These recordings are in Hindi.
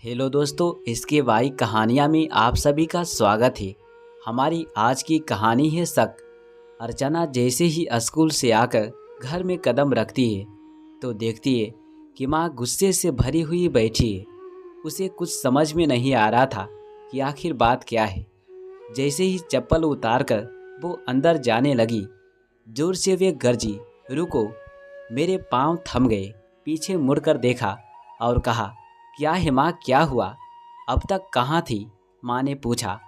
हेलो दोस्तों, इसके भाई कहानियाँ में आप सभी का स्वागत है। हमारी आज की कहानी है शक। अर्चना जैसे ही स्कूल से आकर घर में कदम रखती है तो देखती है कि माँ गुस्से से भरी हुई बैठी है। उसे कुछ समझ में नहीं आ रहा था कि आखिर बात क्या है। जैसे ही चप्पल उतारकर वो अंदर जाने लगी, जोर से वे गरजी, रुको। मेरे पांव थम गए। पीछे मुड़कर देखा और कहा, क्या है माँ, क्या हुआ? अब तक कहाँ थी? माँ ने पूछा।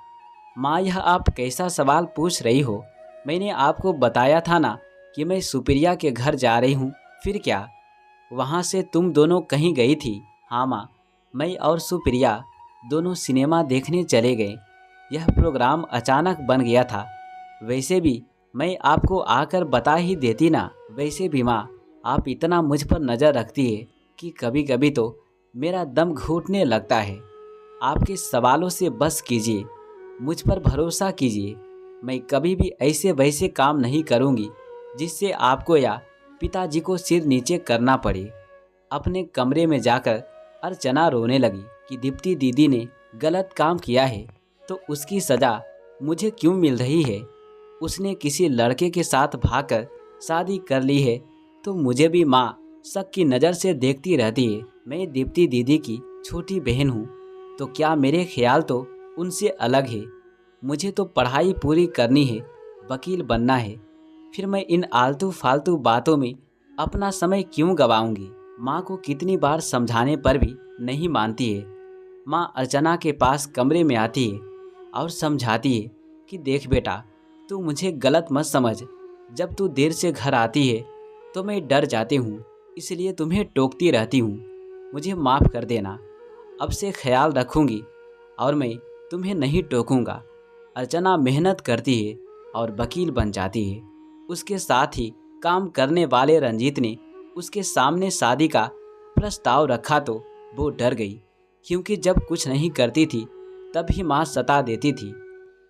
माँ, यह आप कैसा सवाल पूछ रही हो? मैंने आपको बताया था ना कि मैं सुप्रिया के घर जा रही हूँ। फिर क्या? वहाँ से तुम दोनों कहीं गई थी? हाँ माँ, मैं और सुप्रिया दोनों सिनेमा देखने चले गए। यह प्रोग्राम अचानक बन गया था। वैसे भी मैं आपको आकर बता ही देती ना। वैसे भी माँ, आप इतना मुझ पर नज़र रखती है कि कभी कभी तो मेरा दम घुटने लगता है। आपके सवालों से बस कीजिए, मुझ पर भरोसा कीजिए। मैं कभी भी ऐसे वैसे काम नहीं करूँगी जिससे आपको या पिताजी को सिर नीचे करना पड़े। अपने कमरे में जाकर अर्चना रोने लगी कि दीप्ति दीदी ने गलत काम किया है तो उसकी सज़ा मुझे क्यों मिल रही है? उसने किसी लड़के के साथ भागकर शादी कर ली है तो मुझे भी माँ शक की नज़र से देखती रहती है। मैं दीप्ति दीदी की छोटी बहन हूँ तो क्या मेरे ख्याल तो उनसे अलग है। मुझे तो पढ़ाई पूरी करनी है, वकील बनना है। फिर मैं इन आलतू फालतू बातों में अपना समय क्यों गवाऊंगी? माँ को कितनी बार समझाने पर भी नहीं मानती है। माँ अर्चना के पास कमरे में आती है और समझाती है कि देख बेटा, तू मुझे गलत मत समझ। जब तू देर से घर आती है तो मैं डर जाती हूँ, इसलिए तुम्हें टोकती रहती हूँ। मुझे माफ़ कर देना। अब से ख्याल रखूँगी और मैं तुम्हें नहीं टोकूँगा। अर्चना मेहनत करती है और वकील बन जाती है। उसके साथ ही काम करने वाले रंजीत ने उसके सामने शादी का प्रस्ताव रखा तो वो डर गई, क्योंकि जब कुछ नहीं करती थी तब ही माँ सता देती थी।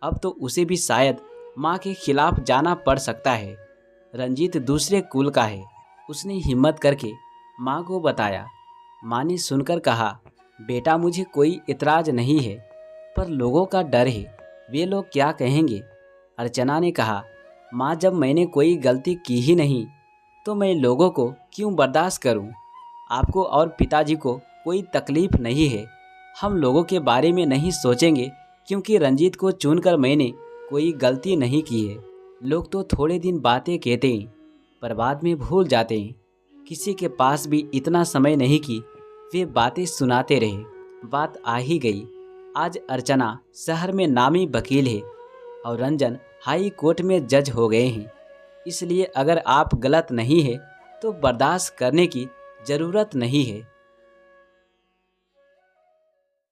अब तो उसे भी शायद माँ के खिलाफ जाना पड़ सकता है। रंजीत दूसरे कुल का है। उसने हिम्मत करके माँ को बताया। माँ ने सुनकर कहा, बेटा मुझे कोई इतराज़ नहीं है, पर लोगों का डर है, वे लोग क्या कहेंगे? अर्चना ने कहा, माँ जब मैंने कोई गलती की ही नहीं तो मैं लोगों को क्यों बर्दाश्त करूँ? आपको और पिताजी को कोई तकलीफ़ नहीं है। हम लोगों के बारे में नहीं सोचेंगे, क्योंकि रंजीत को चुनकर मैंने कोई गलती नहीं की है। लोग तो थोड़े दिन बातें कहते हैं पर बाद में भूल जाते हैं। किसी के पास भी इतना समय नहीं कि वे बातें सुनाते रहे। बात आ ही गई। आज अर्चना शहर में नामी वकील है और रंजन हाई कोर्ट में जज हो गए हैं। इसलिए अगर आप गलत नहीं है तो बर्दाश्त करने की ज़रूरत नहीं है।